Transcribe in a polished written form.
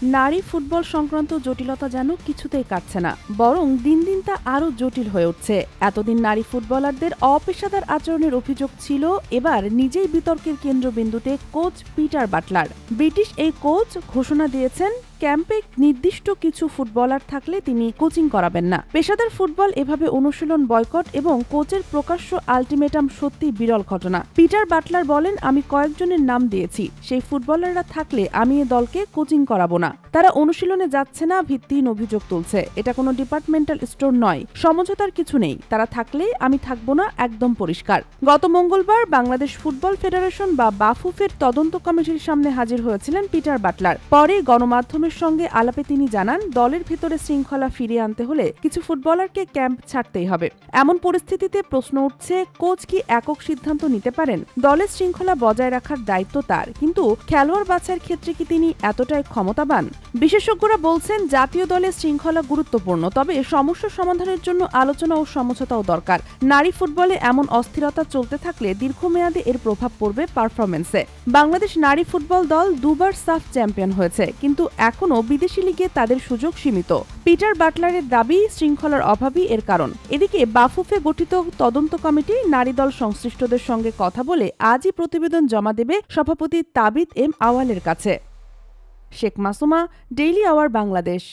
নারী ফুটবল সংক্রান্ত জটিলতা যেন কিছুতেই কাটছে না, বরং দিন দিন তা আরও জটিল হয়ে উঠছে। এতদিন নারী ফুটবলারদের অপেশাদার আচরণের অভিযোগ ছিল, এবার নিজেই বিতর্কের কেন্দ্রবিন্দুতে কোচ পিটার বাটলার। ব্রিটিশ এই কোচ ঘোষণা দিয়েছেন, ক্যাম্পে নির্দিষ্ট কিছু ফুটবলার থাকলে তিনি কোচিং করাবেন না। পেশাদার ফুটবল এভাবে অনুশীলন বয়কট এবং কোচের প্রকাশ্য আলটিমেটাম সত্যি বিরল ঘটনা। পিটার বাটলার বলেন, আমি কয়েকজনের নাম দিয়েছি, সেই ফুটবলাররা থাকলে আমি এ দলকে কোচিং করাবো না। তারা অনুশীলনে যাচ্ছে না, ভিত্তিহীন অভিযোগ তুলছে। এটা কোনো ডিপার্টমেন্টাল স্টোর নয়, সমঝোতার কিছু নেই। তারা থাকলে আমি থাকবো না, একদম পরিষ্কার। গত মঙ্গলবার বাংলাদেশ ফুটবল ফেডারেশন বা বাফুফের তদন্ত কমিটির সামনে হাজির হয়েছিলেন পিটার বাটলার। পরে গণমাধ্যমের সঙ্গে আলাপে তিনি জানান, দলের ভিতরে শৃঙ্খলা ফিরিয়ে আনতে হলে কিছু ফুটবলারকে ক্যাম্প ছাড়তেই হবে। এমন পরিস্থিতিতে প্রশ্ন উঠছে, কোচ কি একক সিদ্ধান্ত নিতে পারেন? দলের শৃঙ্খলা বজায় রাখার দায়িত্ব তার, কিন্তু খেলোয়াড় বাছাইয়ের ক্ষেত্রে কি তিনি এতটাই ক্ষমতাবান? বিশেষজ্ঞরা বলছেন, জাতীয় দলের শৃঙ্খলা গুরুত্বপূর্ণ, তবে সমস্যা সমাধানের জন্য আলোচনা ও সমঝোতাও দরকার। নারী ফুটবলে এমন অস্থিরতা চলতে থাকলে দীর্ঘমেয়াদে এর প্রভাব পড়বে পারফরমেন্সে। বাংলাদেশ নারী ফুটবল দল দুবার সাফ চ্যাম্পিয়ন হয়েছে, কিন্তু এখনও বিদেশি লিগে তাদের সুযোগ সীমিত। পিটার বাটলারের দাবি, শৃঙ্খলার অভাবই এর কারণ। এদিকে বাফুফে গঠিত তদন্ত কমিটি নারী দল সংশ্লিষ্টদের সঙ্গে কথা বলে আজই প্রতিবেদন জমা দেবে সভাপতি তাবিথ এম আওয়ালের কাছে। শেখ মাসুমা, ডেইলি আওয়ার, বাংলাদেশ।